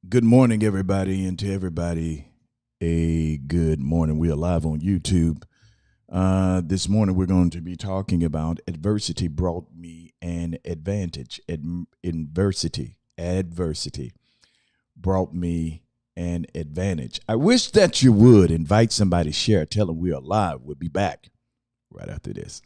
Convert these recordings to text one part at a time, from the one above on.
Good morning, everybody, and to everybody, a good morning. We are live on YouTube. This morning, we're going to be talking about adversity brought me an advantage. Adversity brought me an advantage. I wish that you would invite somebody, share, tell them we are live. We'll be back right after this.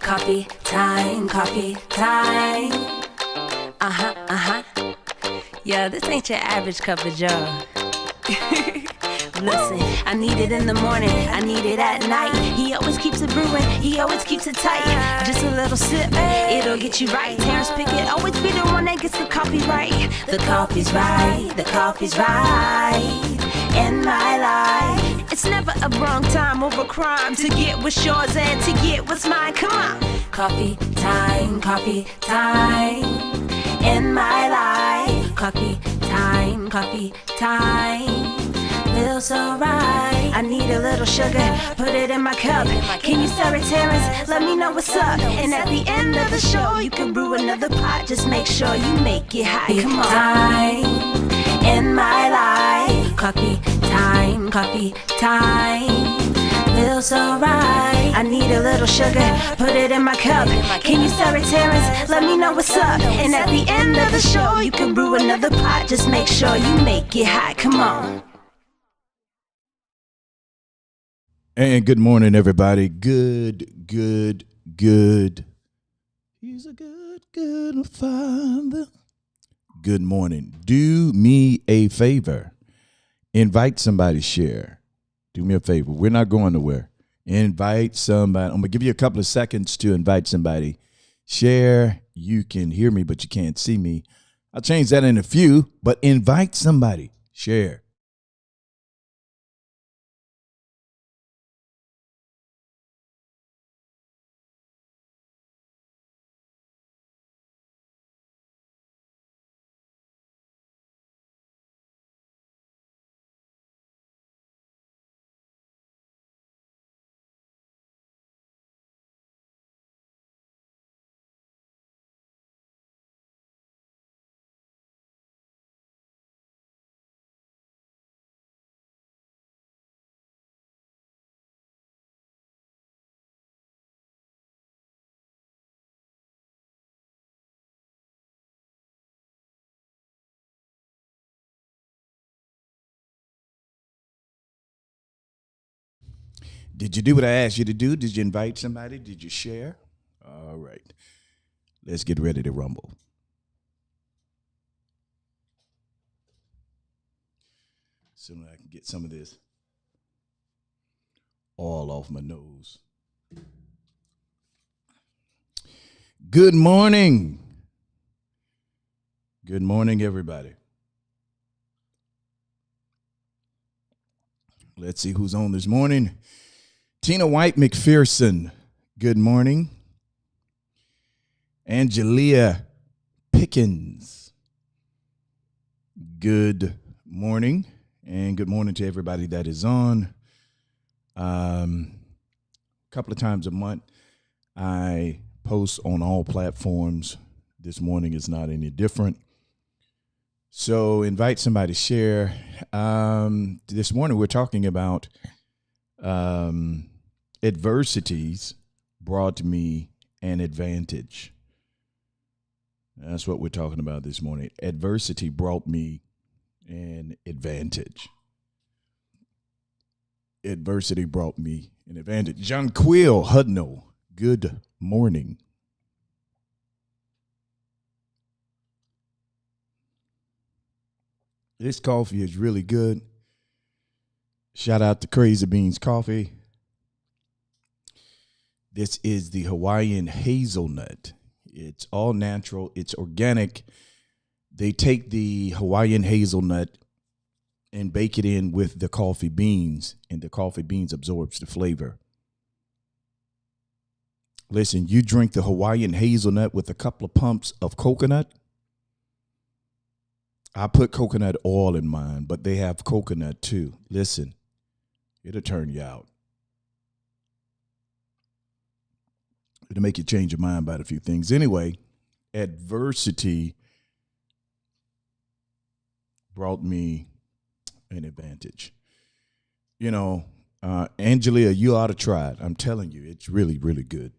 Coffee time, coffee time. Yeah, this ain't your average cup of joe. Listen, I need it in the morning, I need it at night. He always keeps it brewing, he always keeps it tight. Just a little sip, it'll get you right. Terrence Pickett always be the one that gets the coffee right. The coffee's right, the coffee's right in my life. It's never a wrong time over crime to get what's yours and to get what's mine. Come on. Coffee time in my life. Coffee time feels so right. I need a little sugar, put it in my cup. Can you stir it, Terrence? Let me know what's up. And at the end of the show, you can brew another pot. Just make sure you make it hot. Come on. Time in my life. Coffee time feels so right. I need a little sugar, put it in my cup. Can you stir it, Terrence? Let me know what's up. And at the end of the show, you can brew another pot. Just make sure you make it hot. Come on. And good morning, everybody. Good. He's a good father. Good morning. Do me a favor. Invite somebody, share. Do me a favor. We're not going nowhere. Invite somebody. I'm going to give you a couple of seconds to invite somebody. Share. You can hear me, but you can't see me. I'll change that in a few, but invite somebody. Share. Did you do what I asked you to do? Did you invite somebody? Did you share? All right. Let's get ready to rumble. Soon as I can get some of this all off my nose. Good morning. Good morning, everybody. Let's see who's on this morning. Tina White McPherson, good morning. Angelia Pickens, good morning. And good morning to everybody that is on. A couple of times a month, I post on all platforms. This morning is not any different. So invite somebody to share. This morning we're talking about adversities brought me an advantage. That's what we're talking about this morning. Adversity brought me an advantage. Adversity brought me an advantage. Jonquil Hudno, good morning. This coffee is really good. Shout out to Crazy Beans Coffee. This is the Hawaiian hazelnut. It's all natural. It's organic. They take the Hawaiian hazelnut and bake it in with the coffee beans, and the coffee beans absorbs the flavor. Listen, you drink the Hawaiian hazelnut with a couple of pumps of coconut. I put coconut oil in mine, but they have coconut too. Listen, it'll turn you out. It'll make you change your mind about a few things. Anyway, adversity brought me an advantage. You know, Angelia, you ought to try it. I'm telling you, it's really, really good.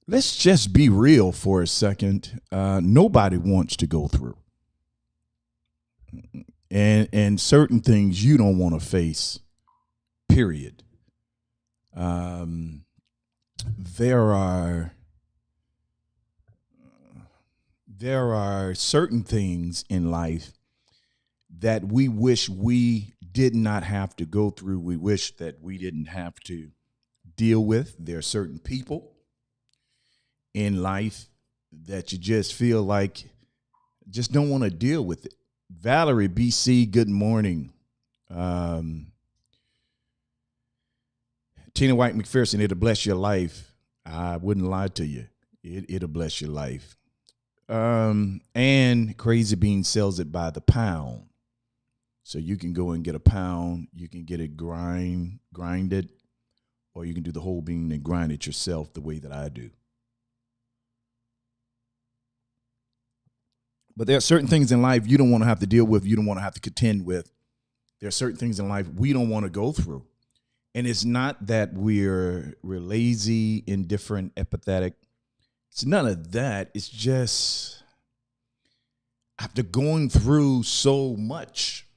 Let's just be real for a second. Nobody wants to go through. And certain things you don't want to face, period. There are certain things in life that we wish we did not have to go through. We wish that we didn't have to deal with. There are certain people in life that you just feel like just don't want to deal with it. Valerie, BC, good morning. Tina White McPherson, it'll bless your life. I wouldn't lie to you. It'll bless your life. And Crazy Bean sells it by the pound. So you can go and get a pound. You can get it grinded, or you can do the whole bean and grind it yourself the way that I do. But there are certain things in life you don't want to have to deal with. You don't want to have to contend with. There are certain things in life we don't want to go through. And it's not that we're lazy, indifferent, apathetic. It's none of that. It's just after going through so much,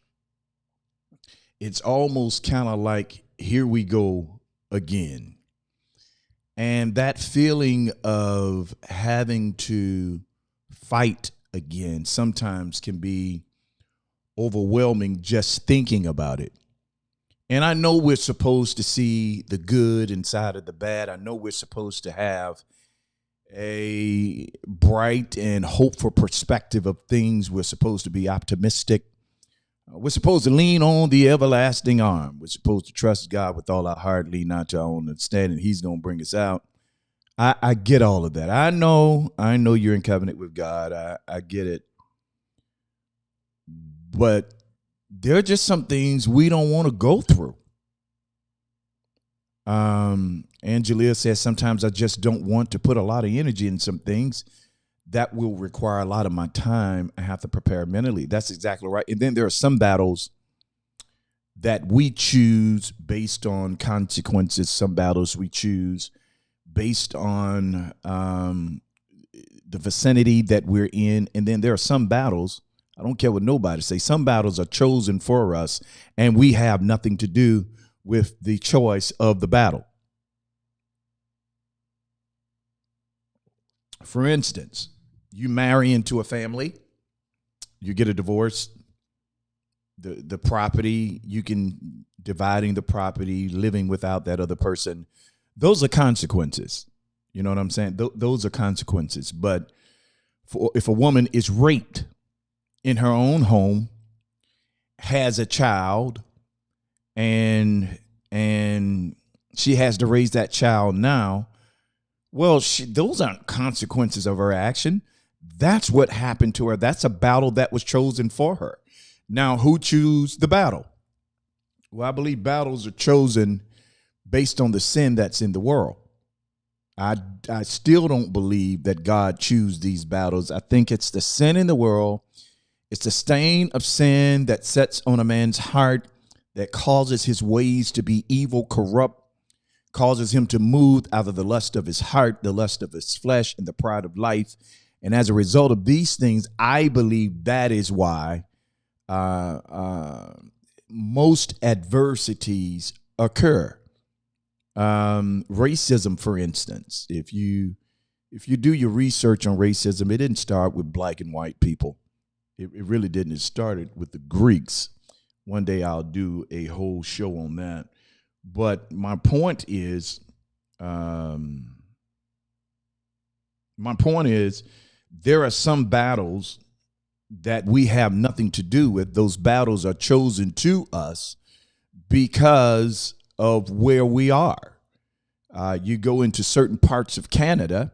it's almost kind of like, here we go again. And that feeling of having to fight again sometimes can be overwhelming just thinking about it. And I know we're supposed to see the good inside of the bad. I know we're supposed to have a bright and hopeful perspective of things. We're supposed to be optimistic. We're supposed to lean on the everlasting arm. We're supposed to trust God with all our heart, lean not to our own understanding. He's going to bring us out. I get all of that. I know you're in covenant with God. I get it. But there are just some things we don't want to go through. Angelia says, sometimes I just don't want to put a lot of energy in some things that will require a lot of my time. I have to prepare mentally. That's exactly right. And then there are some battles that we choose based on consequences. Some battles we choose based on the vicinity that we're in. And then there are some battles, I don't care what nobody say, some battles are chosen for us and we have nothing to do with the choice of the battle. For instance, you marry into a family, you get a divorce, the property, you can dividing the property, living without that other person. Those are consequences. You know what I'm saying? Those are consequences. But if a woman is raped in her own home, has a child, and she has to raise that child now, well, those aren't consequences of her action. That's what happened to her. That's a battle that was chosen for her. Now, who chose the battle? Well, I believe battles are chosen based on the sin that's in the world. I still don't believe that God chose these battles. I think it's the sin in the world. It's the stain of sin that sets on a man's heart that causes his ways to be evil, corrupt, causes him to move out of the lust of his heart, the lust of his flesh, and the pride of life. And as a result of these things, I believe that is why most adversities occur. Racism, for instance, if you do your research on racism, it didn't start with black and white people. It really didn't. It started with the Greeks. One day I'll do a whole show on that. But my point is, there are some battles that we have nothing to do with. Those battles are chosen to us because of where we are. You go into certain parts of Canada,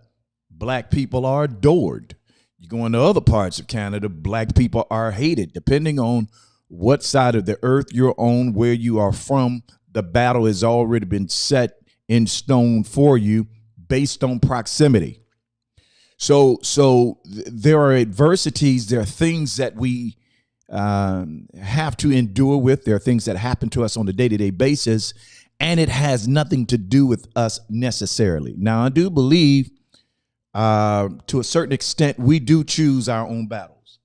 black people are adored. You go into other parts of Canada, black people are hated. Depending on what side of the earth you're on, where you are from, the battle has already been set in stone for you based on proximity. So there are adversities, there are things that we have to endure with. There are things that happen to us on a day-to-day basis, and it has nothing to do with us necessarily. Now, I do believe to a certain extent, we do choose our own battles.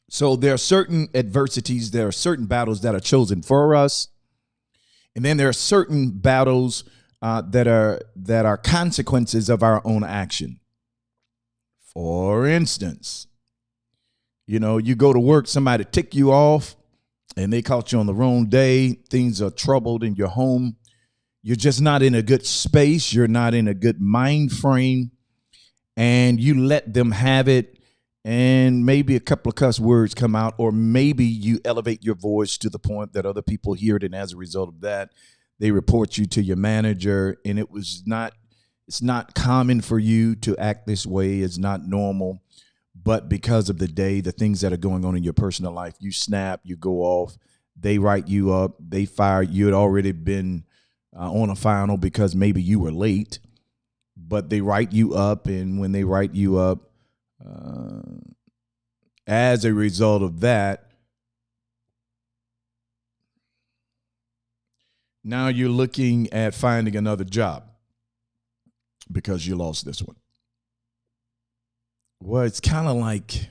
So there are certain adversities, there are certain battles that are chosen for us. And then there are certain battles that are consequences of our own action. For instance, you know, you go to work, somebody tick you off and they caught you on the wrong day. Things are troubled in your home. You're just not in a good space. You're not in a good mind frame, and you let them have it. And maybe a couple of cuss words come out, or maybe you elevate your voice to the point that other people hear it. And as a result of that, they report you to your manager. And it's not common for you to act this way. It's not normal. But because of the day, the things that are going on in your personal life, you snap, you go off, they write you up, they fire. You had already been on a final because maybe you were late, but they write you up. And when they write you up, as a result of that, now you're looking at finding another job because you lost this one. Well, it's kind of like,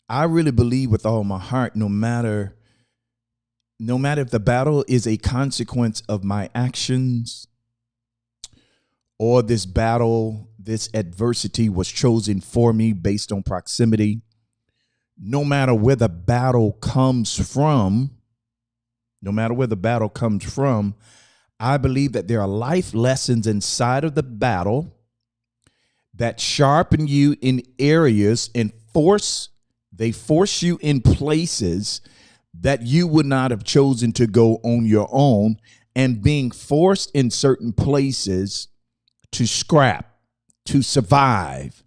I really believe with all my heart, no matter if the battle is a consequence of my actions, or this battle, this adversity was chosen for me based on proximity, no matter where the battle comes from, I believe that there are life lessons inside of the battle that sharpen you in areas and force you in places that you would not have chosen to go on your own. And being forced in certain places to scrap, to survive,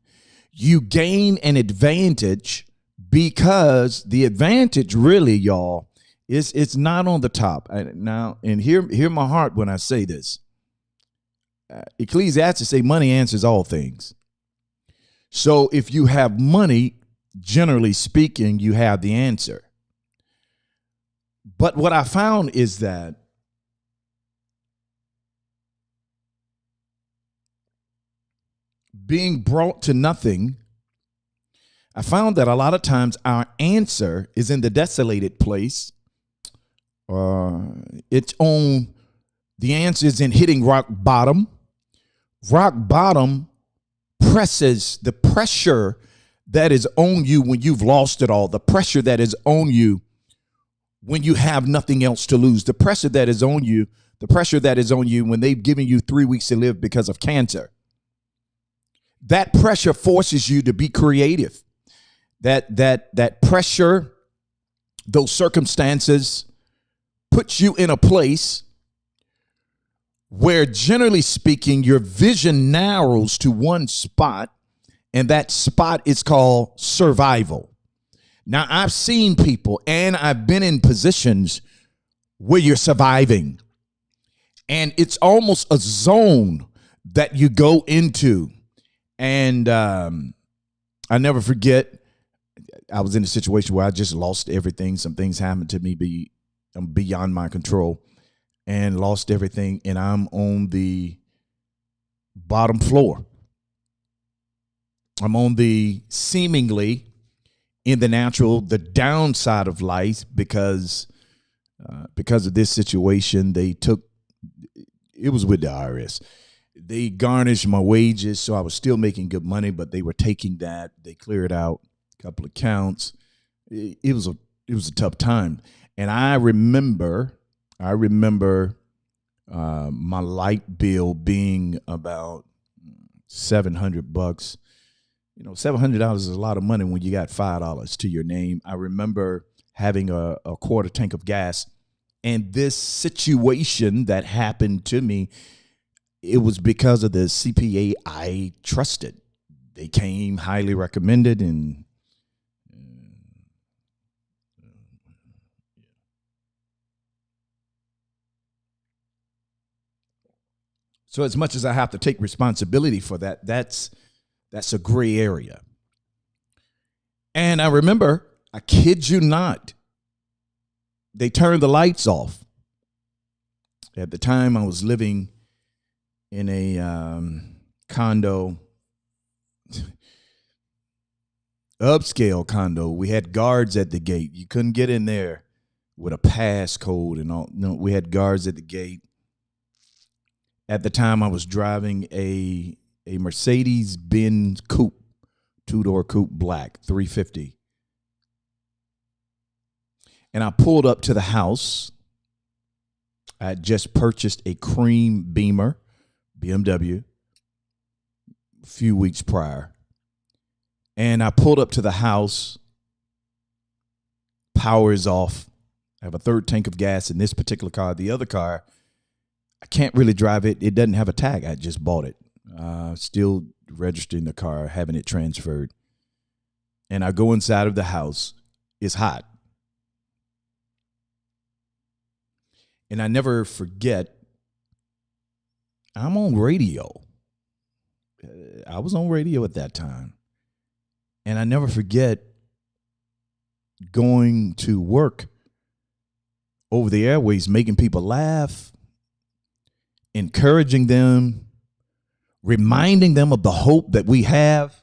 you gain an advantage, because the advantage really, y'all, it's not on the top. Now, and hear my heart when I say this. Ecclesiastes say money answers all things. So if you have money, generally speaking, you have the answer. But what I found is that being brought to nothing, I found that a lot of times our answer is in the desolated place. The answer is in hitting rock bottom. Rock bottom presses the pressure that is on you when you've lost it all, the pressure that is on you when you have nothing else to lose, the pressure that is on you when they've given you 3 weeks to live because of cancer. That pressure forces you to be creative. That pressure, those circumstances, puts you in a place where, generally speaking, your vision narrows to one spot, and that spot is called survival. Now, I've seen people, and I've been in positions where you're surviving, and it's almost a zone that you go into. And I never forget, I was in a situation where I just lost everything. Some things happened to me beyond my control, and lost everything. And I'm on the bottom floor. I'm on the seemingly in the natural, the downside of life, because of this situation. It was with the IRS. They garnished my wages, so I was still making good money, but they were taking that. They cleared out a couple of accounts. It was a tough time. And I remember my light bill being about $700. $700 is a lot of money when you got $5 to your name. I remember having a quarter tank of gas, and this situation that happened to me, it was because of the CPA I trusted. They came highly recommended, and so as much as I have to take responsibility for that, that's a gray area. And I remember, I kid you not, they turned the lights off. At the time, I was living in a condo, upscale condo. We had guards at the gate. You couldn't get in there with a pass code and all. No, we had guards at the gate. At the time, I was driving a Mercedes-Benz coupe, two-door coupe, black, 350. And I pulled up to the house. I had just purchased a cream Beamer, BMW, a few weeks prior. And I pulled up to the house. Power is off. I have a third tank of gas in this particular car. The other car, I can't really drive it. It doesn't have a tag. I just bought it. Still registering the car, having it transferred. And I go inside of the house. It's hot. And I never forget, I'm on radio. I was on radio at that time. And I never forget going to work over the airways, making people laugh, encouraging them, reminding them of the hope that we have.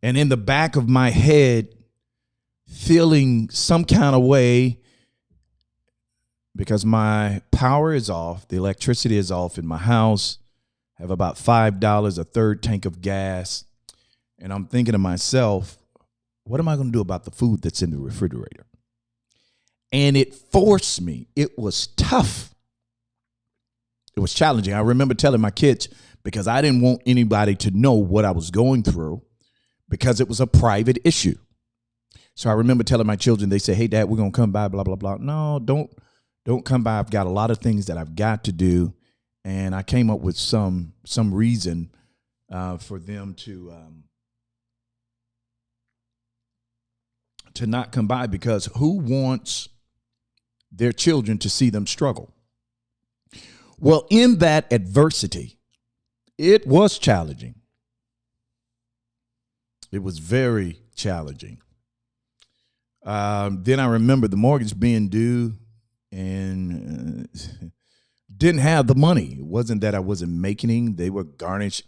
And in the back of my head, feeling some kind of way because my power is off, the electricity is off in my house. I have about $5, a third tank of gas. And I'm thinking to myself, what am I going to do about the food that's in the refrigerator? And it forced me. It was tough. It was challenging. I remember telling my kids, because I didn't want anybody to know what I was going through, because it was a private issue. So I remember telling my children, they say, hey, Dad, we're going to come by, blah, blah, blah. No, don't come by. I've got a lot of things that I've got to do. And I came up with some reason for them to not come by, because who wants their children to see them struggle? Well, in that adversity, it was challenging. It was very challenging. Then I remember the mortgage being due and didn't have the money. It wasn't that I wasn't making it. They were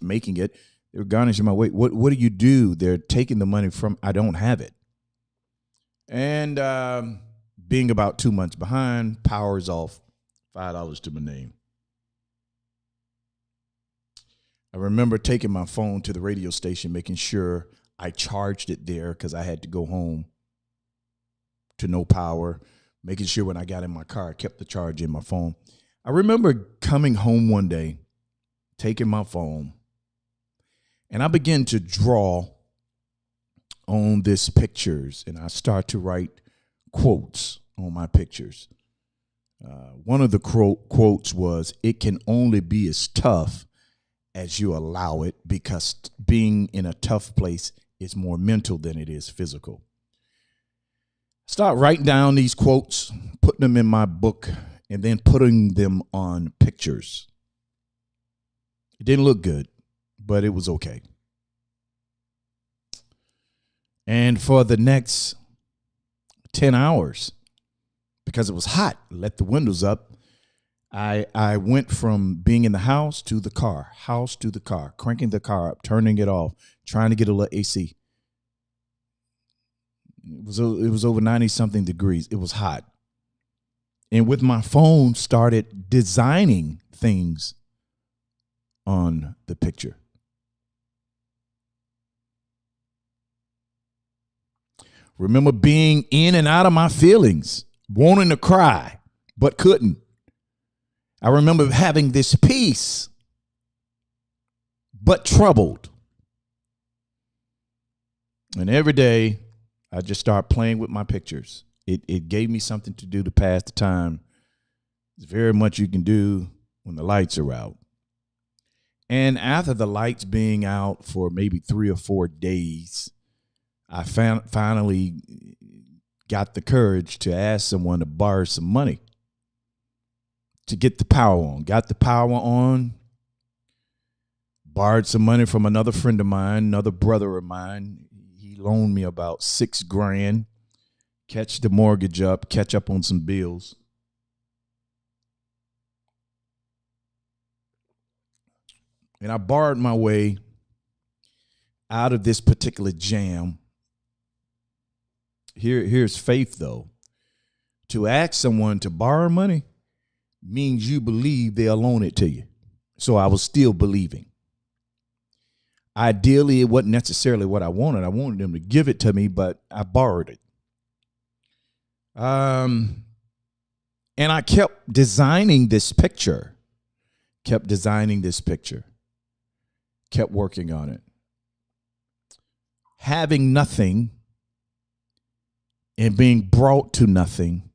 making it. They were garnishing my weight. What do you do? They're taking the money from, I don't have it. And being about 2 months behind, power's off, $5 to my name. I remember taking my phone to the radio station, making sure I charged it there because I had to go home to no power, making sure when I got in my car, I kept the charge in my phone. I remember coming home one day, taking my phone, and I began to draw on these pictures, and I start to write quotes on my pictures. One of the quotes was, "It can only be as tough as you allow it, because being in a tough place is more mental than it is physical." Start writing down these quotes, putting them in my book, and then putting them on pictures. It didn't look good, but it was okay. And for the next 10 hours, because it was hot, let the windows up, I went from being in the house to the car, cranking the car up, turning it off, trying to get a little AC. It was over 90-something degrees. It was hot. And with my phone, started designing things on the picture. Remember being in and out of my feelings, wanting to cry, but couldn't. I remember having this peace, but troubled. And every day I just start playing with my pictures. It gave me something to do to pass the time. There's very much you can do when the lights are out. And after the lights being out for maybe 3 or 4 days, I finally got the courage to ask someone to borrow some money to get the power on. Got the power on, borrowed some money from another friend of mine, another brother of mine. He loaned me about $6,000, catch the mortgage up, catch up on some bills. And I borrowed my way out of this particular jam. Here's faith, though. To ask someone to borrow money means you believe they'll loan it to you. So I was still believing. Ideally, it wasn't necessarily what I wanted. I wanted them to give it to me, but I borrowed it. And I kept designing this picture, kept working on it. Having nothing and being brought to nothing,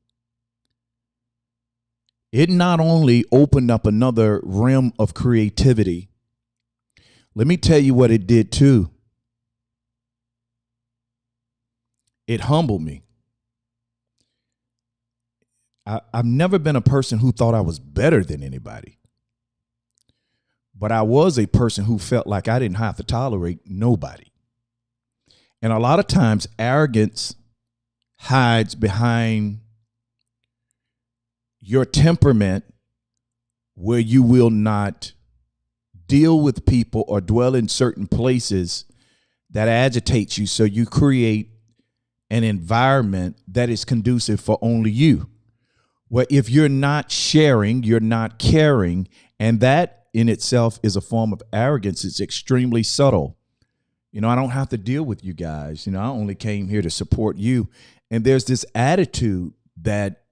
it not only opened up another realm of creativity, let me tell you what it did too. It humbled me. I've never been a person who thought I was better than anybody. But I was a person who felt like I didn't have to tolerate nobody. And a lot of times arrogance hides behind your temperament, where you will not deal with people or dwell in certain places that agitates you. So you create an environment that is conducive for only you. Where if you're not sharing, you're not caring, and that in itself is a form of arrogance. It's extremely subtle. You know, I don't have to deal with you guys. You know, I only came here to support you. And there's this attitude that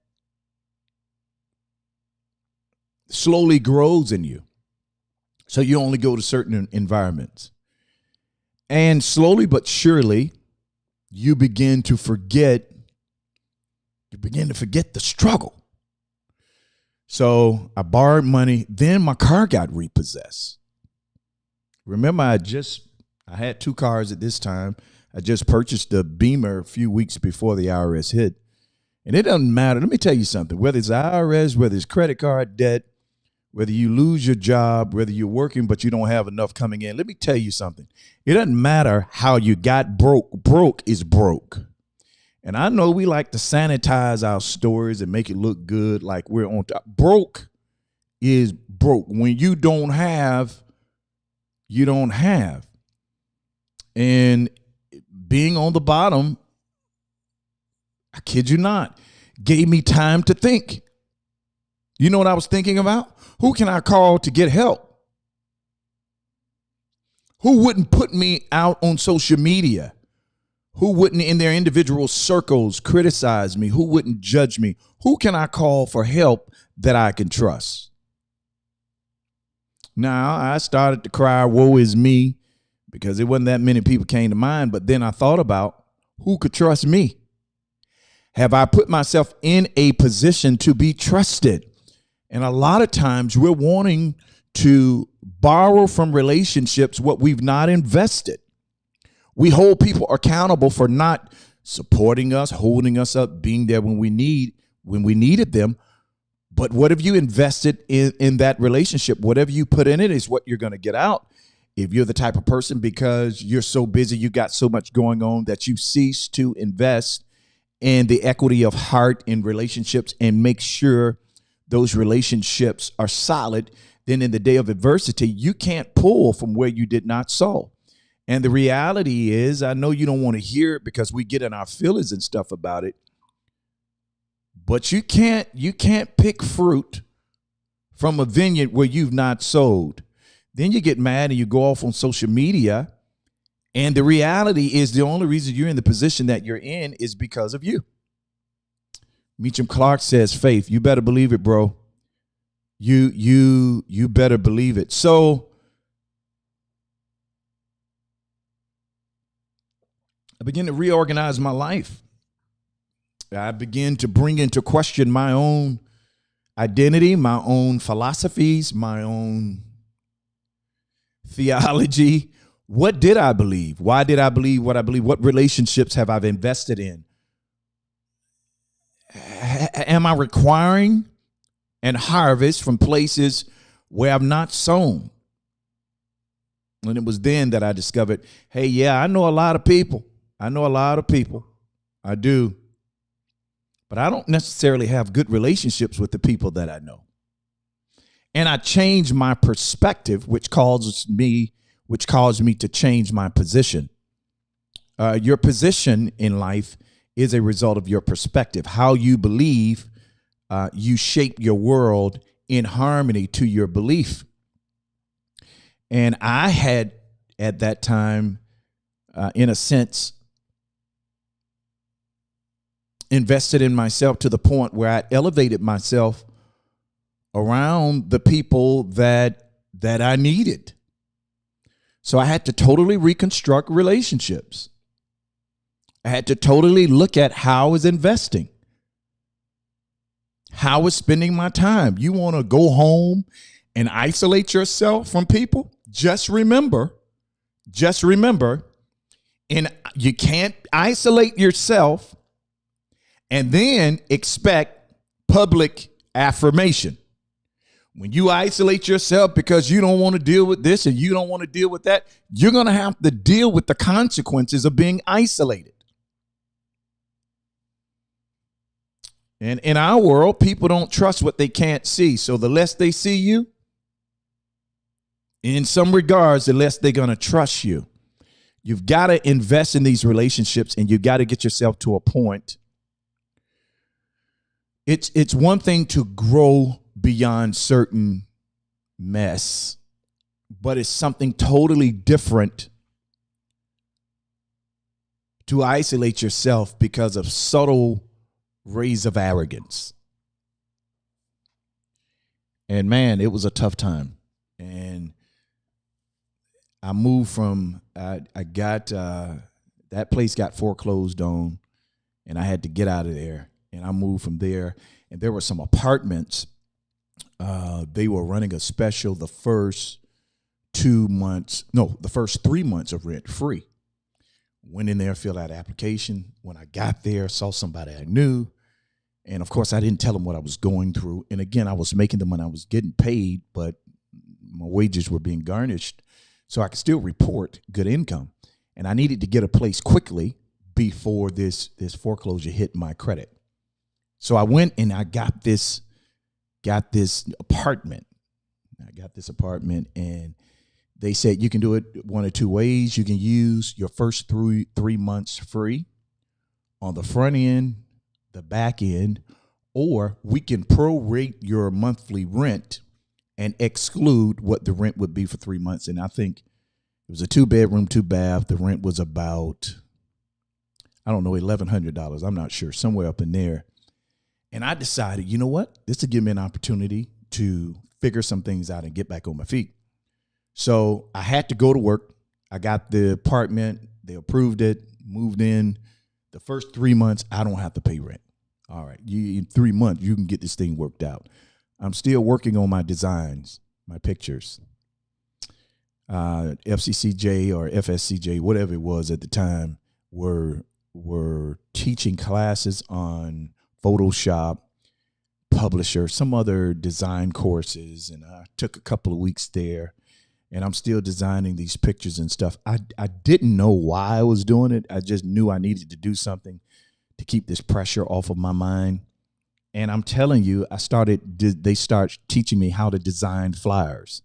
slowly grows in you. So you only go to certain environments. And slowly but surely, you begin to forget the struggle. So I borrowed money. Then my car got repossessed. Remember, I had 2 cars at this time. I just purchased the Beamer a few weeks before the IRS hit. And it doesn't matter. Let me tell you something. Whether it's IRS, whether it's credit card debt, whether you lose your job, whether you're working but you don't have enough coming in, let me tell you something. It doesn't matter how you got broke. Broke is broke. And I know we like to sanitize our stories and make it look good like we're on top. Broke is broke. When you don't have, you don't have. And being on the bottom, I kid you not, gave me time to think. You know what I was thinking about? Who can I call to get help? Who wouldn't put me out on social media? Who wouldn't in their individual circles criticize me? Who wouldn't judge me? Who can I call for help that I can trust? Now, I started to cry, woe is me, because it wasn't that many people came to mind. But then I thought about who could trust me. Have I put myself in a position to be trusted? And a lot of times we're wanting to borrow from relationships what we've not invested. We hold people accountable for not supporting us, holding us up, being there when we needed them. But what have you invested in that relationship? Whatever you put in it is what you're going to get out. If you're the type of person, because you're so busy, you got so much going on that you cease to invest in the equity of heart in relationships and make sure those relationships are solid, then in the day of adversity, you can't pull from where you did not sow. And the reality is, I know you don't want to hear it because we get in our feelings and stuff about it, but you can't pick fruit from a vineyard where you've not sowed. Then you get mad and you go off on social media. And the reality is the only reason you're in the position that you're in is because of you. Meacham Clark says, faith, you better believe it, bro. You better believe it. So I began to reorganize my life. I began to bring into question my own identity, my own philosophies, my own theology. What did I believe? Why did I believe what I believe? What relationships have I invested in? Am I requiring and harvest from places where I've not sown? And it was then that I discovered, hey, yeah, I know a lot of people. I do. But I don't necessarily have good relationships with the people that I know. And I changed my perspective, which caused me to change my position. Your position in life is a result of your perspective. How you believe, you shape your world in harmony to your belief. And I had, at that time, in a sense, invested in myself to the point where I elevated myself around the people that I needed. So I had to totally reconstruct relationships. I had to totally look at how I was investing, how I was spending my time. You want to go home and isolate yourself from people? Just remember, and you can't isolate yourself and then expect public affirmation. When you isolate yourself because you don't want to deal with this and you don't want to deal with that, you're going to have to deal with the consequences of being isolated. And in our world, people don't trust what they can't see. So the less they see you, in some regards, the less they're going to trust you. You've got to invest in these relationships, and you've got to get yourself to a point. It's one thing to grow beyond certain mess, but it's something totally different to isolate yourself because of subtle rays of arrogance. And man, it was a tough time. And I moved from, that place got foreclosed on, and I had to get out of there. And I moved from there, and there were some apartments. They were running a special the first 3 months of rent free. Went in there, filled out an application. When I got there, saw somebody I knew. And of course, I didn't tell them what I was going through. And again, I was making the money, I was getting paid, but my wages were being garnished. So I could still report good income. And I needed to get a place quickly before this foreclosure hit my credit. So I went and I got this apartment. And they said you can do it one of two ways. You can use your first 3 months free on the front end, the back end, or we can prorate your monthly rent and exclude what the rent would be for 3 months. And I think it was a 2-bedroom, 2-bath. The rent was about, $1,100. I'm not sure, somewhere up in there. And I decided, you know what? This will give me an opportunity to figure some things out and get back on my feet. So I had to go to work. I got the apartment. They approved it, moved in. The first 3 months, I don't have to pay rent. All right. In 3 months, you can get this thing worked out. I'm still working on my designs, my pictures. FCCJ or FSCJ, whatever it was at the time, were teaching classes on Photoshop, Publisher, some other design courses, and I took a couple of weeks there, and I'm still designing these pictures and stuff. I didn't know why I was doing it. I just knew I needed to do something to keep this pressure off of my mind. And I'm telling you, they start teaching me how to design flyers.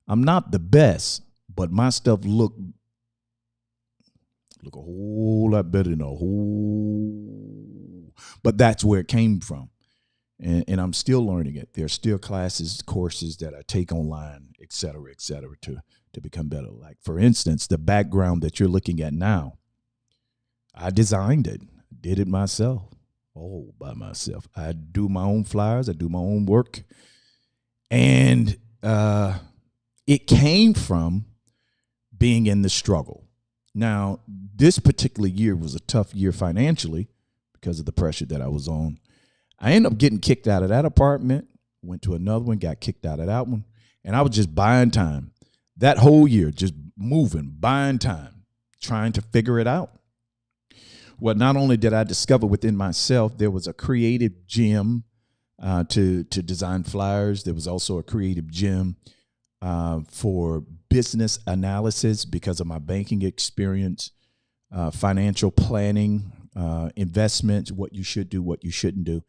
I'm not the best, but my stuff look a whole lot better than but that's where it came from. And I'm still learning it. There's still courses that I take online, et cetera, to become better. Like, for instance, the background that you're looking at now, I designed it, did it myself, all by myself. I do my own flyers. I do my own work. And it came from being in the struggle. Now, this particular year was a tough year financially because of the pressure that I was on. I ended up getting kicked out of that apartment, went to another one, got kicked out of that one, and I was just buying time. That whole year, just moving, buying time, trying to figure it out. Well, not only did I discover within myself there was a creative gym to design flyers, there was also a creative gym for business analysis because of my banking experience, financial planning, investments, what you should do, what you shouldn't do.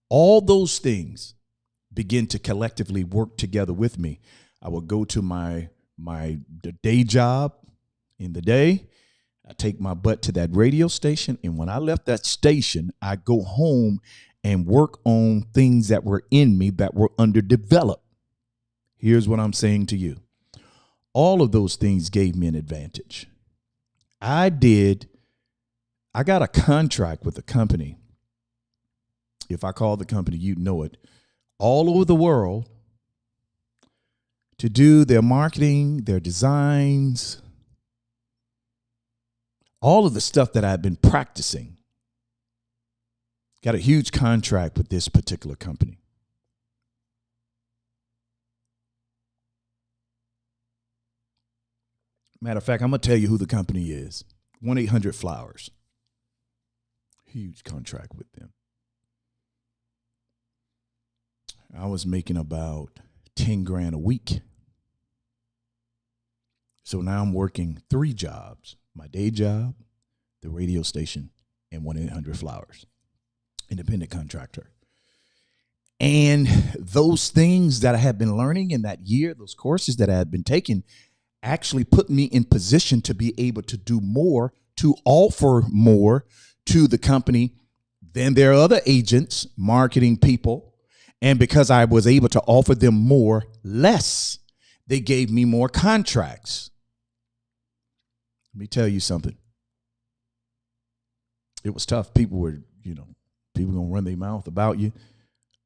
All those things begin to collectively work together with me. I would go to my day job in the day. I take my butt to that radio station. And when I left that station, I go home and work on things that were in me that were underdeveloped. Here's what I'm saying to you. All of those things gave me an advantage. I got a contract with a company. If I call the company, you know it, all over the world to do their marketing, their designs, all of the stuff that I've been practicing. Got a huge contract with this particular company. Matter of fact, I'm going to tell you who the company is. 1-800-Flowers. Huge contract with them. I was making about 10 grand a week. So now I'm working 3 jobs. My day job, the radio station, and 1-800-Flowers. Independent contractor. And those things that I had been learning in that year, those courses that I had been taking, actually put me in position to be able to do more, to offer more to the company than their other agents, marketing people. And because I was able to offer them more, less, they gave me more contracts. Let me tell you something. It was tough. People were, people gonna run their mouth about you.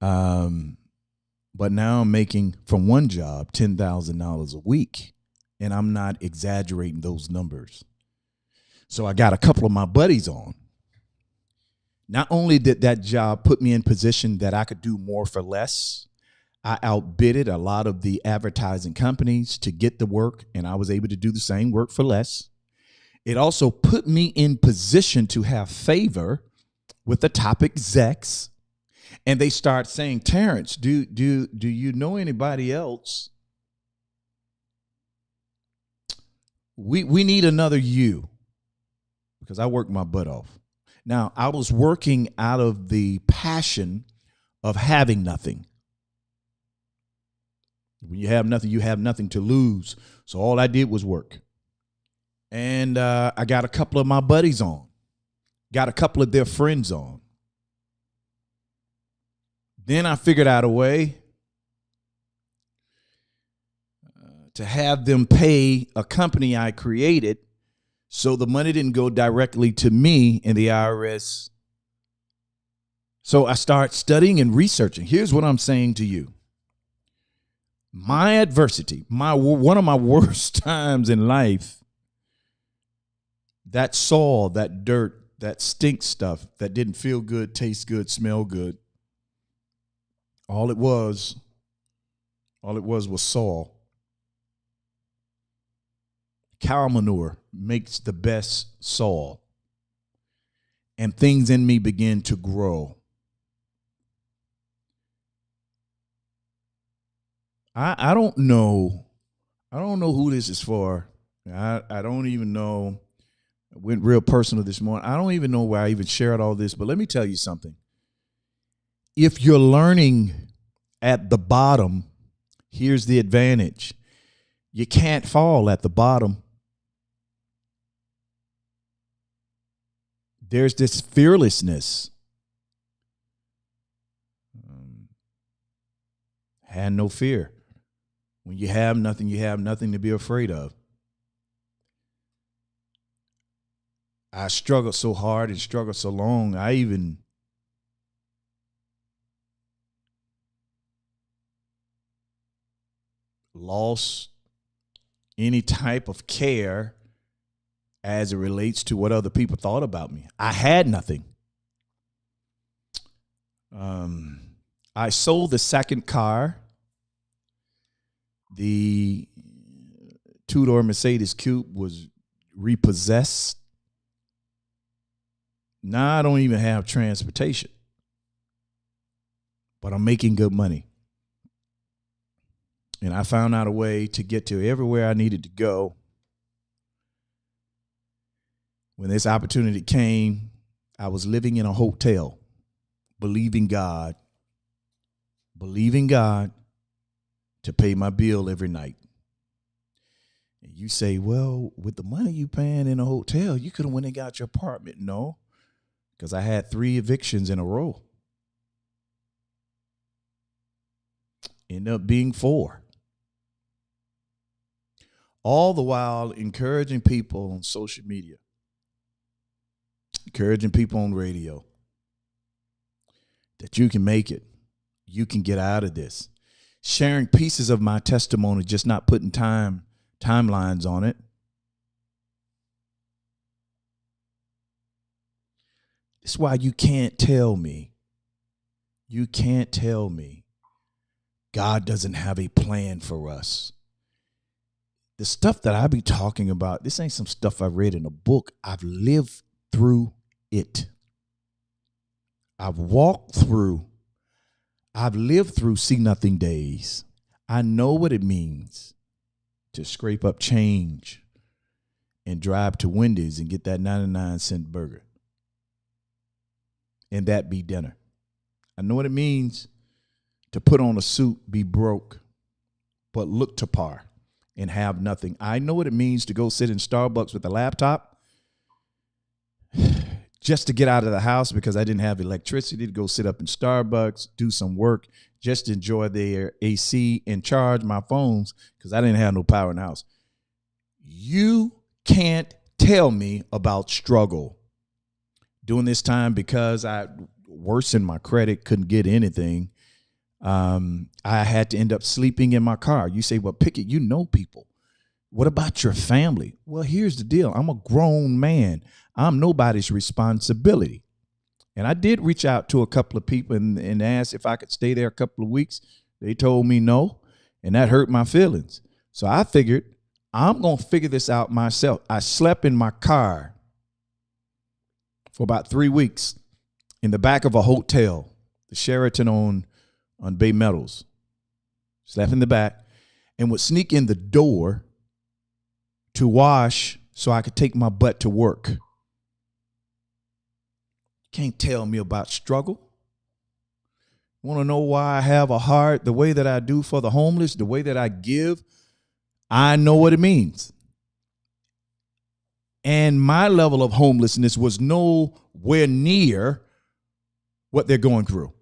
But now I'm making from one job $10,000 a week. And I'm not exaggerating those numbers. So I got a couple of my buddies on. Not only did that job put me in position that I could do more for less, I outbidded a lot of the advertising companies to get the work, and I was able to do the same work for less. It also put me in position to have favor with the top execs. And they start saying, Terrence, do you know anybody else? We need another you, because I worked my butt off. Now, I was working out of the passion of having nothing. When you have nothing to lose. So all I did was work. And I got a couple of my buddies on, got a couple of their friends on. Then I figured out a way to have them pay a company I created so the money didn't go directly to me in the IRS. So I start studying and researching. Here's what I'm saying to you. My adversity, one of my worst times in life, that soil, that dirt, that stink stuff that didn't feel good, taste good, smell good, all it was soil. Cow manure makes the best soil. And things in me begin to grow. I don't know who this is for. I don't even know. I went real personal this morning. I don't even know why I even shared all this, but let me tell you something. If you're learning at the bottom, here's the advantage. You can't fall at the bottom. There's this fearlessness. Had no fear. When you have nothing to be afraid of. I struggled so hard and struggled so long. I even lost any type of care as it relates to what other people thought about me. I had nothing. I sold the second car, the two-door Mercedes Coupe was repossessed. Now I don't even have transportation, but I'm making good money. And I found out a way to get to everywhere I needed to go. When this opportunity came, I was living in a hotel, believing God to pay my bill every night. And you say, well, with the money you paying in a hotel, you could have went and got your apartment. No, because I had 3 evictions in a row. Ended up being 4. All the while encouraging people on social media, encouraging people on radio that you can make it. You can get out of this. Sharing pieces of my testimony, just not putting timelines on it. That's why you can't tell me God doesn't have a plan for us. The stuff that I be talking about, this ain't some stuff I read in a book. I've lived through it. I've walked through. I've lived through see nothing days. I know what it means to scrape up change and drive to Wendy's and get that 99-cent burger. And that be dinner. I know what it means to put on a suit, be broke, but look to par and have nothing. I know what it means to go sit in Starbucks with a laptop just to get out of the house because I didn't have electricity to go sit up in Starbucks, do some work, just enjoy their AC and charge my phones because I didn't have no power in the house. You can't tell me about struggle. During this time, because I worsened my credit, couldn't get anything, I had to end up sleeping in my car. You say, well, Pickett, you know people. What about your family? Well, here's the deal. I'm a grown man. I'm nobody's responsibility. And I did reach out to a couple of people and asked if I could stay there a couple of weeks. They told me no, and that hurt my feelings. So I figured I'm going to figure this out myself. I slept in my car for about 3 weeks in the back of a hotel, the Sheraton on Bay Meadows. Slept in the back and would sneak in the door to wash so I could take my butt to work. Can't tell me about struggle. Want to know why I have a heart the way that I do for the homeless, the way that I give? I know what it means. And my level of homelessness was nowhere near what they're going through.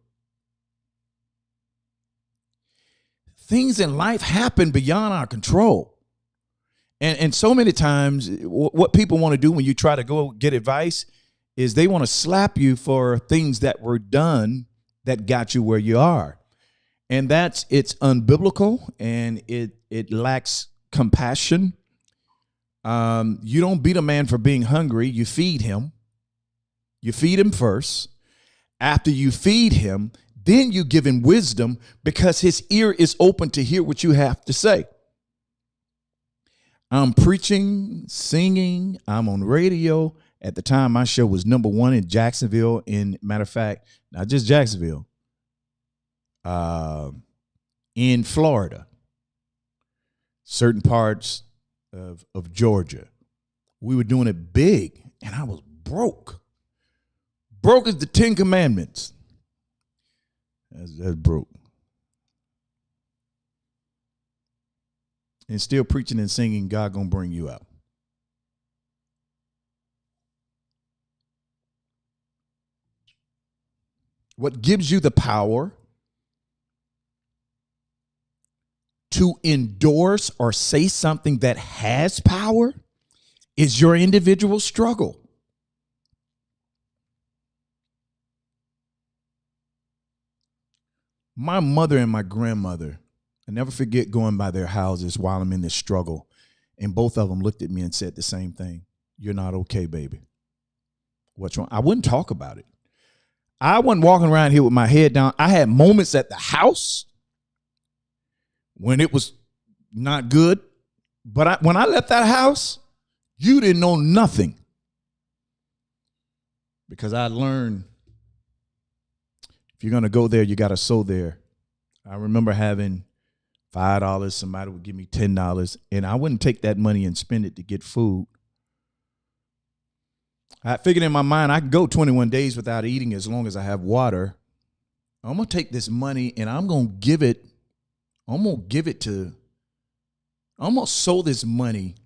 Things in life happen beyond our control. And so many times what people want to do when you try to go get advice is they want to slap you for things that were done that got you where you are. And it's unbiblical and it lacks compassion. You don't beat a man for being hungry. You feed him. You feed him first. After you feed him, then you give him wisdom because his ear is open to hear what you have to say. I'm preaching, singing. I'm on radio. At the time, my show was #1 in Jacksonville. Matter of fact, not just Jacksonville, in Florida, certain parts of Georgia. We were doing it big, and I was broke. Broke as the 10 Commandments. That's broke. And still preaching and singing, God gonna bring you out. What gives you the power to endorse or say something that has power is your individual struggle. My mother and my grandmother, I never forget going by their houses while I'm in this struggle, and both of them looked at me and said the same thing. you're not okay, baby. What's wrong? I wouldn't talk about it. I wasn't walking around here with my head down. I had moments at the house when it was not good. But when I left that house, you didn't know nothing. Because I learned if you're going to go there, you got to sow there. I remember having $5. Somebody would give me $10, and I wouldn't take that money and spend it to get food. I figured in my mind I could go 21 days without eating as long as I have water. I'm going to take this money and I'm going to give it to, I'm going to sow this money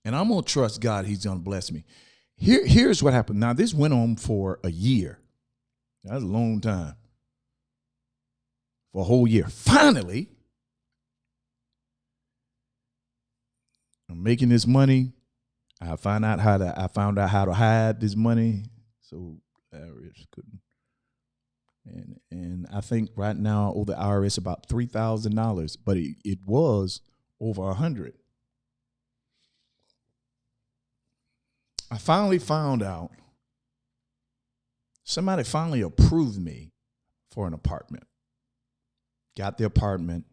and I'm going to trust God. He's going to bless me. Here's what happened. Now, this went on for a year. That's a long time. For a whole year. Finally, I'm making this money. I found out how to hide this money, so IRS couldn't. And I think right now I owe the IRS about $3,000, but it was over $100. I finally found out somebody finally approved me for an apartment. Got the apartment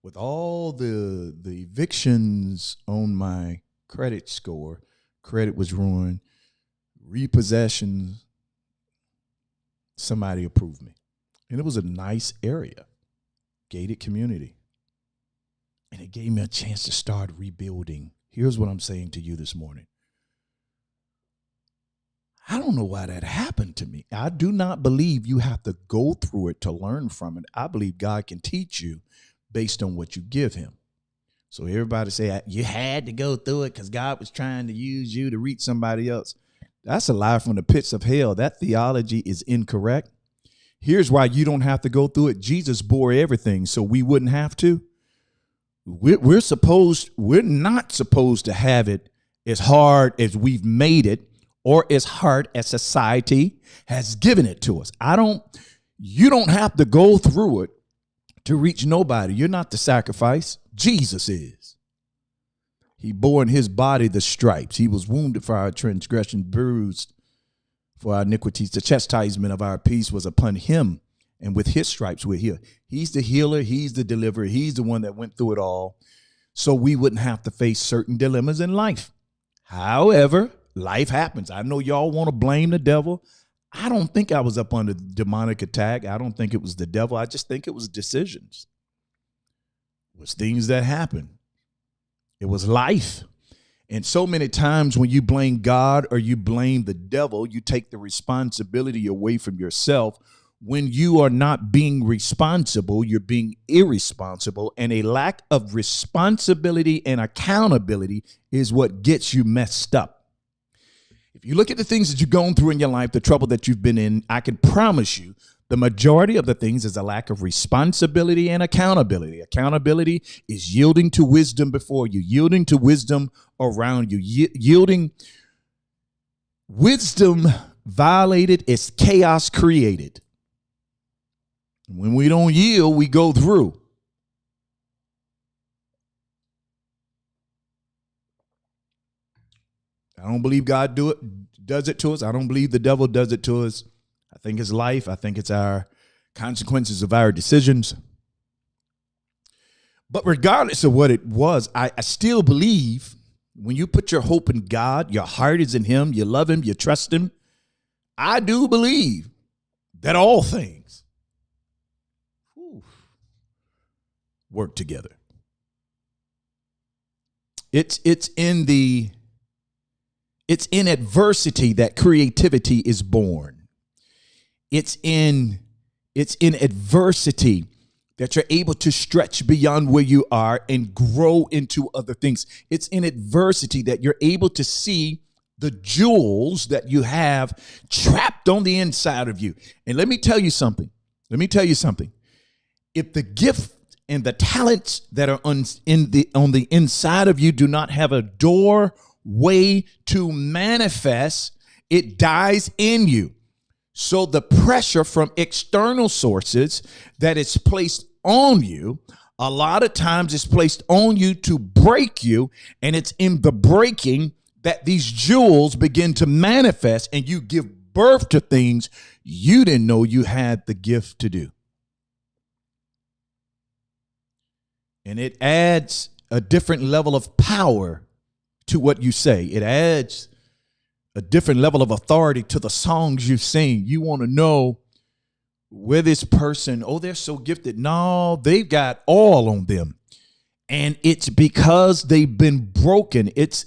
with all the evictions on my credit score. Credit was ruined. Repossession. Somebody approved me. And it was a nice area, gated community. And it gave me a chance to start rebuilding. Here's what I'm saying to you this morning. I don't know why that happened to me. I do not believe you have to go through it to learn from it. I believe God can teach you based on what you give him. So everybody say you had to go through it because God was trying to use you to reach somebody else. That's a lie from the pits of hell. That theology is incorrect. Here's why you don't have to go through it. Jesus bore everything, so we wouldn't have to. We're not supposed to have it as hard as we've made it or as hard as society has given it to us. You don't have to go through it to reach nobody. You're not the sacrifice. Jesus is. He bore in his body the stripes. He was wounded for our transgression, bruised for our iniquities. The chastisement of our peace was upon him, and with his stripes we're healed. He's the healer. He's the deliverer. He's the one that went through it all, so we wouldn't have to face certain dilemmas in life. However, life happens. I know y'all want to blame the devil. I don't think I was up under demonic attack. I don't think it was the devil. I just think it was decisions. It was things that happened. It was life. And so many times when you blame God or you blame the devil, you take the responsibility away from yourself. When you are not being responsible, you're being irresponsible. And a lack of responsibility and accountability is what gets you messed up. If you look at the things that you've gone through in your life, the trouble that you've been in, I can promise you the majority of the things is a lack of responsibility and accountability. Accountability is yielding to wisdom before you, yielding to wisdom around you, yielding. Wisdom violated is chaos created. When we don't yield, we go through. I don't believe God does it to us. I don't believe the devil does it to us. I think it's life. I think it's our consequences of our decisions. But regardless of what it was, I still believe when you put your hope in God, your heart is in him, you love him, you trust him. I do believe that all things work together. It's in adversity that creativity is born. It's in adversity that you're able to stretch beyond where you are and grow into other things. It's in adversity that you're able to see the jewels that you have trapped on the inside of you. And let me tell you something. If the gift and the talents that are on the inside of you do not have a doorway to manifest, it dies in you. So the pressure from external sources that is placed on you, a lot of times it's placed on you to break you, and it's in the breaking that these jewels begin to manifest and you give birth to things you didn't know you had the gift to do. And it adds a different level of power to what you say. It adds a different level of authority to the songs you sing. You want to know where this person, oh, they're so gifted. No, they've got all on them. And it's because they've been broken. It's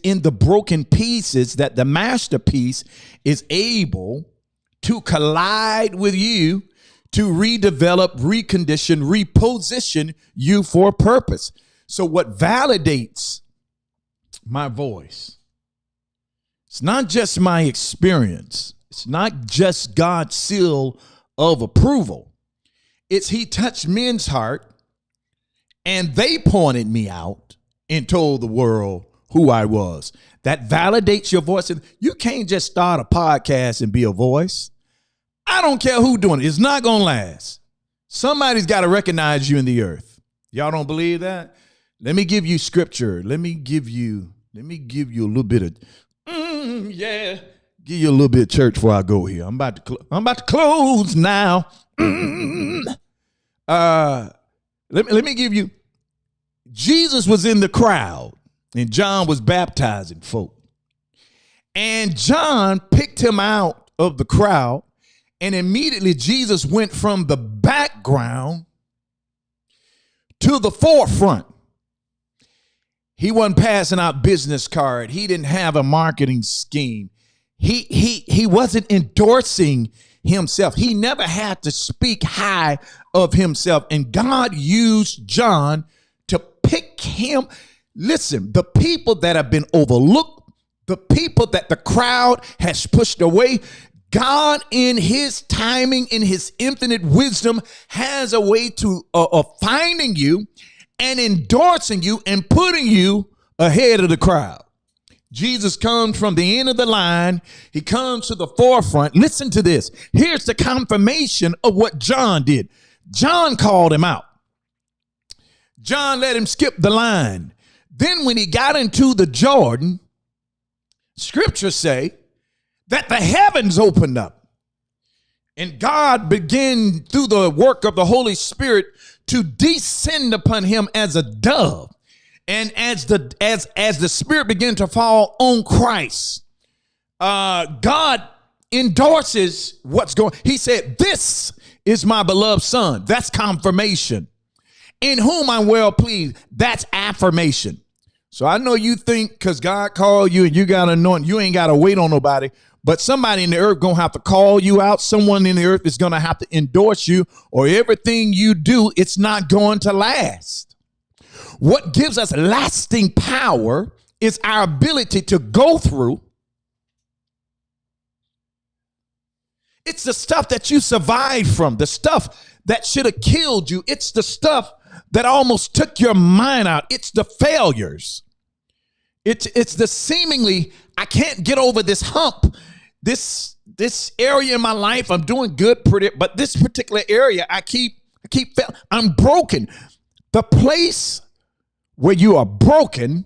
in the broken pieces that the masterpiece is able to collide with you, to redevelop, recondition, reposition you for a purpose. So what validates my voice, it's not just my experience. It's not just God's seal of approval. It's he touched men's heart and they pointed me out and told the world who I was. That validates your voice. And you can't just start a podcast and be a voice. I don't care who doing it. It's not going to last. Somebody's got to recognize you in the earth. Y'all don't believe that? Let me give you scripture. Let me give you a little bit of, give you a little bit of church before I go here. I'm about to close now. Let me give you, Jesus was in the crowd and John was baptizing folk. And John picked him out of the crowd, and immediately Jesus went from the background to the forefront. He wasn't passing out business card. He didn't have a marketing scheme. He wasn't endorsing himself. He never had to speak high of himself. And God used John to pick him. Listen, the people that have been overlooked, the people that the crowd has pushed away, God in his timing, in his infinite wisdom, has a way to of finding you and endorsing you and putting you ahead of the crowd. Jesus comes from the end of the line. He comes to the forefront. Listen to this. Here's the confirmation of what John did. John called him out. John let him skip the line. Then when he got into the Jordan, scriptures say that the heavens opened up and God began through the work of the Holy Spirit to descend upon him as a dove. And as the Spirit began to fall on Christ, God endorses what's going. He said, "This is my beloved Son." That's confirmation. In whom I'm well pleased. That's affirmation. So I know you think because God called you and you got anointed, you ain't got to wait on nobody. But somebody in the earth going to have to call you out. Someone in the earth is going to have to endorse you, or everything you do, it's not going to last. What gives us lasting power is our ability to go through. It's the stuff that you survived from, the stuff that should have killed you. It's the stuff that almost took your mind out. It's the failures. It's the seemingly, I can't get over this hump. This area in my life, I'm doing good, but this particular area, I keep failing. I'm broken. The place where you are broken,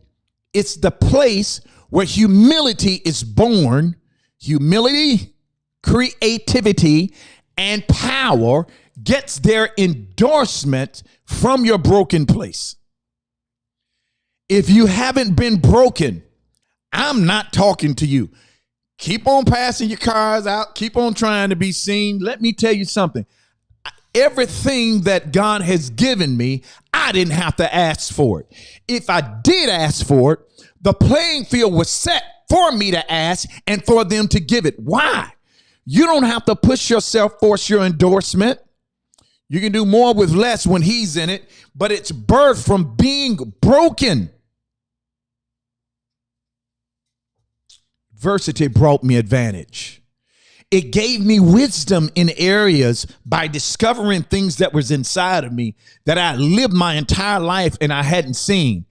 it's the place where humility is born. Humility, creativity, and power gets their endorsement from your broken place. If you haven't been broken, I'm not talking to you. Keep on passing your cars out. Keep on trying to be seen. Let me tell you something. Everything that God has given me, I didn't have to ask for it. If I did ask for it, the playing field was set for me to ask and for them to give it. Why? You don't have to push yourself, force your endorsement. You can do more with less when he's in it, but it's birthed from being broken. Adversity brought me advantage. It gave me wisdom in areas by discovering things that was inside of me that I lived my entire life and I hadn't seen.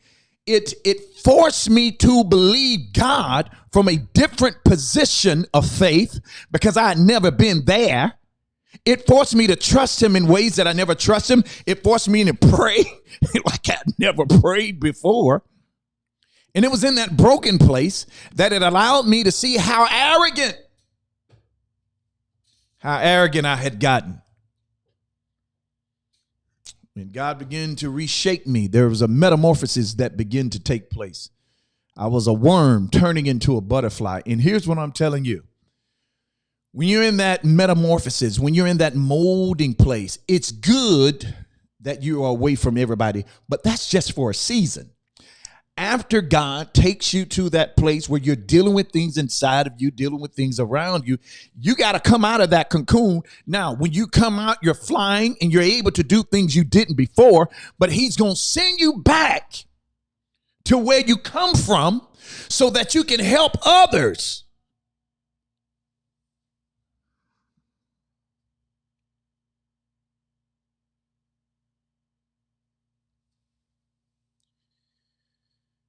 It forced me to believe God from a different position of faith because I had never been there. It forced me to trust him in ways that I never trust him. It forced me to pray like I'd never prayed before. And it was in that broken place that it allowed me to see how arrogant I had gotten. When God began to reshape me, there was a metamorphosis that began to take place. I was a worm turning into a butterfly. And here's what I'm telling you. When you're in that metamorphosis, when you're in that molding place, it's good that you are away from everybody, but that's just for a season. After God takes you to that place where you're dealing with things inside of you, dealing with things around you, you got to come out of that cocoon. Now, when you come out, you're flying and you're able to do things you didn't before, but he's going to send you back to where you come from so that you can help others.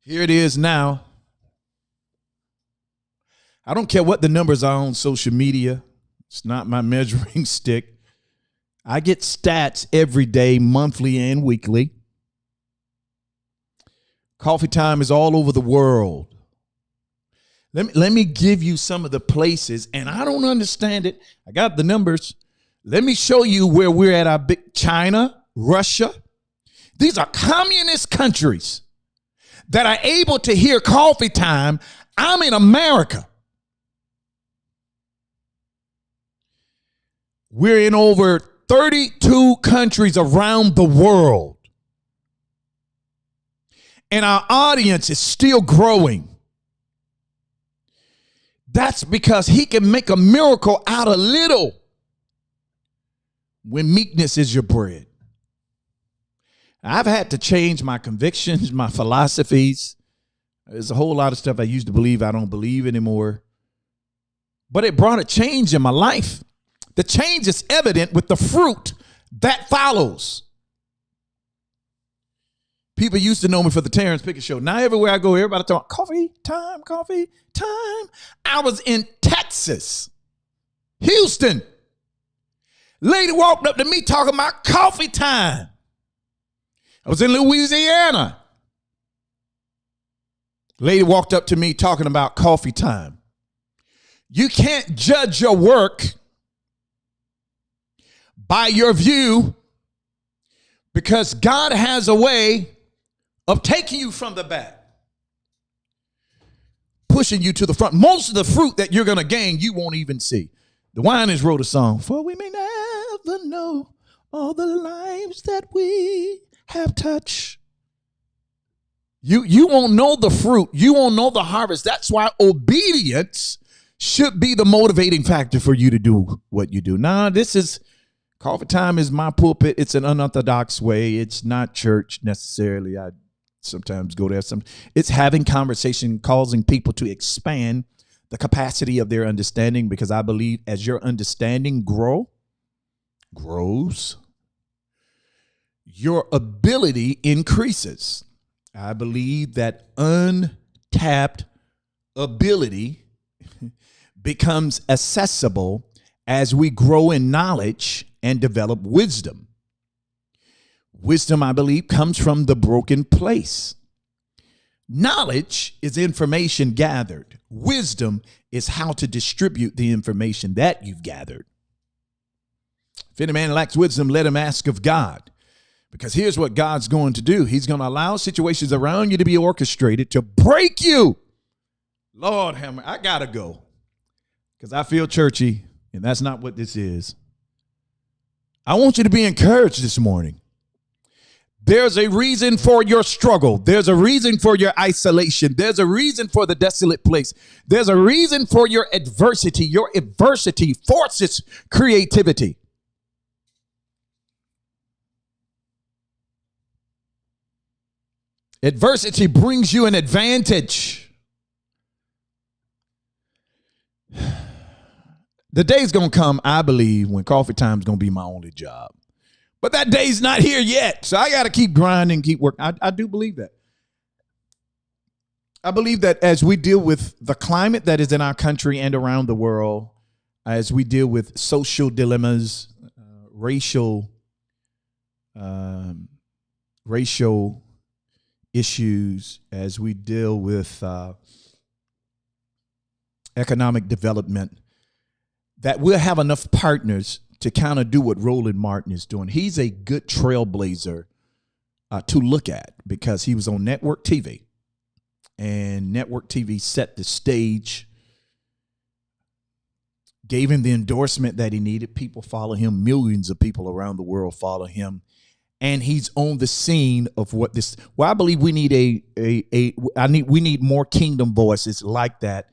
Here it is now. I don't care what the numbers are on social media. It's not my measuring stick. I get stats every day, monthly and weekly. Coffee Time is all over the world. Let me give you some of the places, and I don't understand it. I got the numbers. Let me show you where we're at. Our big China, Russia. These are communist countries that are able to hear Coffee Time. I'm in America. We're in over 32 countries around the world. And our audience is still growing. That's because he can make a miracle out of little when meekness is your bread. I've had to change my convictions, my philosophies. There's a whole lot of stuff I used to believe I don't believe anymore. But it brought a change in my life. The change is evident with the fruit that follows. People used to know me for the Terrence Pickett Show. Now everywhere I go, everybody talking, coffee time, coffee time. I was in Texas, Houston. Lady walked up to me talking about coffee time. I was in Louisiana. Lady walked up to me talking about coffee time. You can't judge your work by your view, because God has a way of taking you from the back, pushing you to the front. Most of the fruit that you're going to gain, you won't even see. The Winans wrote a song, for we may never know all the lives that we have touched. You won't know the fruit. You won't know the harvest. That's why obedience should be the motivating factor for you to do what you do. Now, this is Coffee Time is my pulpit. It's an unorthodox way. It's not church necessarily. I sometimes go there. It's having conversation, causing people to expand the capacity of their understanding, because I believe as your understanding grows, your ability increases. I believe that untapped ability becomes accessible as we grow in knowledge and develop wisdom. Wisdom, I believe, comes from the broken place. Knowledge is information gathered. Wisdom is how to distribute the information that you've gathered. If any man lacks wisdom, let him ask of God. Because here's what God's going to do. He's going to allow situations around you to be orchestrated to break you. Lord, I got to go because I feel churchy, and that's not what this is. I want you to be encouraged this morning. There's a reason for your struggle. There's a reason for your isolation. There's a reason for the desolate place. There's a reason for your adversity. Your adversity forces creativity. Adversity brings you an advantage. The day's going to come, I believe, when Coffee Time is going to be my only job. But that day's not here yet. So I got to keep grinding, keep working. I do believe that. I believe that as we deal with the climate that is in our country and around the world, as we deal with social dilemmas, racial issues, as we deal with economic development, that we'll have enough partners to kind of do what Roland Martin is doing. He's a good trailblazer to look at because he was on network TV, and network TV set the stage, gave him the endorsement that he needed. People follow him. Millions of people around the world follow him. And he's on the scene of what this. Well, I believe we need we need more kingdom voices like that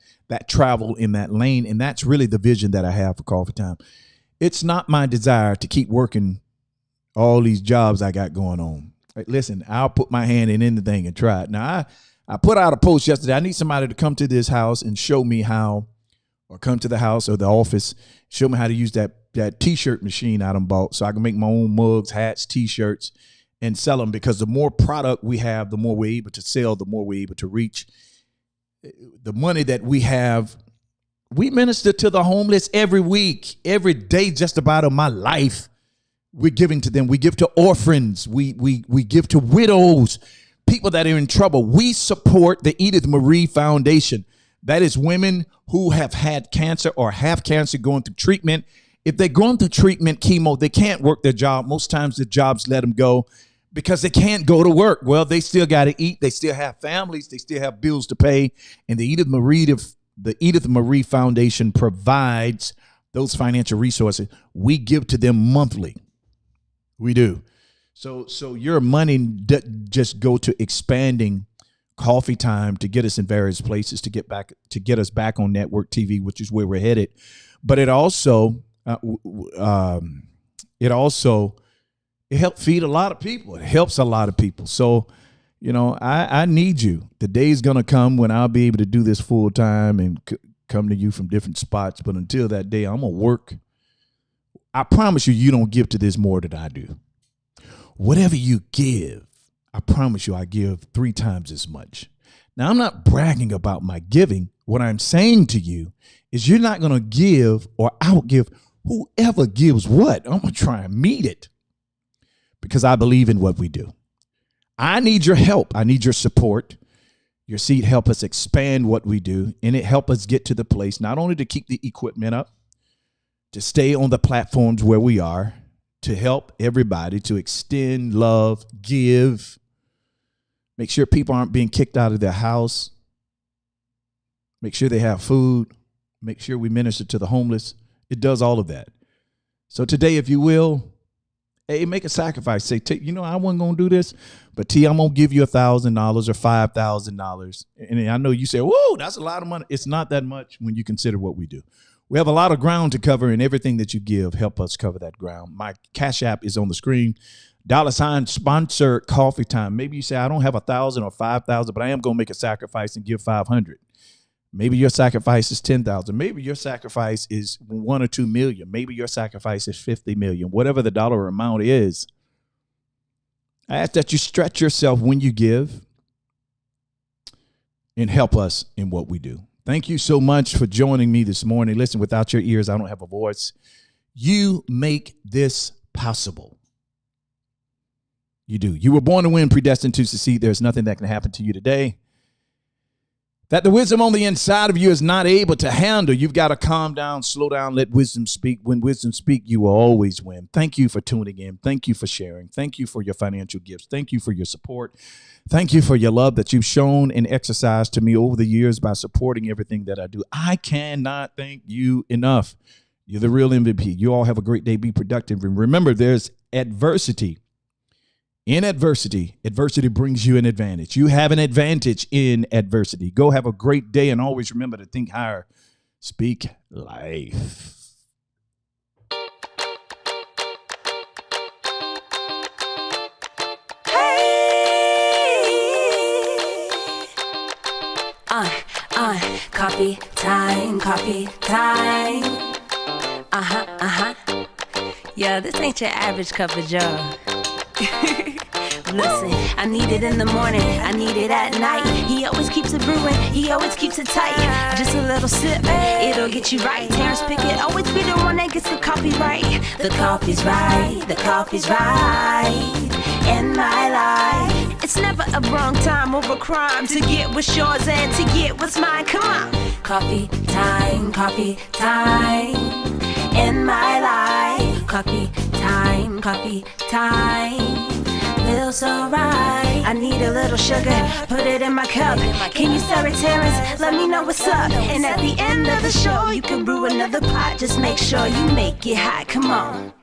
travel in that lane. And that's really the vision that I have for Coffee Time. It's not my desire to keep working all these jobs I got going on. Like, listen, I'll put my hand in anything and try it. Now, I put out a post yesterday. I need somebody to come to this house and show me how, or come to the house or the office, show me how to use that T-shirt machine I done bought so I can make my own mugs, hats, T-shirts, and sell them, because the more product we have, the more we're able to sell, the more we're able to reach. The money that we have, we minister to the homeless every week, every day, just about of my life. We're giving to them. We give to orphans. We give to widows, people that are in trouble. We support the Edith Marie Foundation. That is women who have had cancer or have cancer going through treatment. If they're going through treatment, chemo, they can't work their job. Most times the jobs let them go because they can't go to work. Well, they still got to eat. They still have families. They still have bills to pay. And the Edith Marie Foundation provides those financial resources. We give to them monthly. We do. So your money just go to expanding Coffee Time to get us in various places, to get us back on network TV, which is where we're headed. But it also it helps feed a lot of people. It helps a lot of people. So, I need you. The day's going to come when I'll be able to do this full time and come to you from different spots. But until that day, I'm going to work. I promise you don't give to this more than I do. Whatever you give, I promise you I give 3 times as much. Now, I'm not bragging about my giving. What I'm saying to you is you're not going to give or outgive whoever gives what. I'm going to try and meet it because I believe in what we do. I need your help. I need your support. Your seed help us expand what we do, and it help us get to the place not only to keep the equipment up, to stay on the platforms where we are, to help everybody, to extend love, give, make sure people aren't being kicked out of their house, make sure they have food, make sure we minister to the homeless. It does all of that. So today, if you will, hey, make a sacrifice. Say, I wasn't going to do this, but T, I'm going to give you $1,000 or $5,000. And I know you say, whoa, that's a lot of money. It's not that much when you consider what we do. We have a lot of ground to cover, and everything that you give, help us cover that ground. My Cash App is on the screen. $ sponsor Coffee Time. Maybe you say, I don't have 1,000 or 5,000, but I am going to make a sacrifice and give 500. Maybe your sacrifice is 10,000. Maybe your sacrifice is 1 or 2 million. Maybe your sacrifice is 50 million. Whatever the dollar amount is, I ask that you stretch yourself when you give and help us in what we do. Thank you so much for joining me this morning. Listen, without your ears, I don't have a voice. You make this possible. You do. You were born to win, predestined to succeed. There's nothing that can happen to you today that the wisdom on the inside of you is not able to handle. You've got to calm down, slow down, let wisdom speak. When wisdom speaks, you will always win. Thank you for tuning in. Thank you for sharing. Thank you for your financial gifts. Thank you for your support. Thank you for your love that you've shown and exercised to me over the years by supporting everything that I do. I cannot thank you enough. You're the real MVP. You all have a great day. Be productive. And remember, there's adversity. In adversity, adversity brings you an advantage. You have an advantage in adversity. Go have a great day, and always remember to think higher. Speak life. Coffee time, coffee time. Yeah, this ain't your average cup of joe. Listen, I need it in the morning, I need it at night. He always keeps it brewing, he always keeps it tight. Just a little sip, it'll get you right. Terrence Pickett always be the one that gets the coffee right. The coffee's right, the coffee's right in my life. It's never a wrong time or a crime to get what's yours and to get what's mine. Come on. Coffee time in my life. Coffee time feels so right. I need a little sugar, put it in my cup. Can you stir it, Terrence? Let me know what's up. And at the end of the show, you can brew another pot. Just make sure you make it hot. Come on.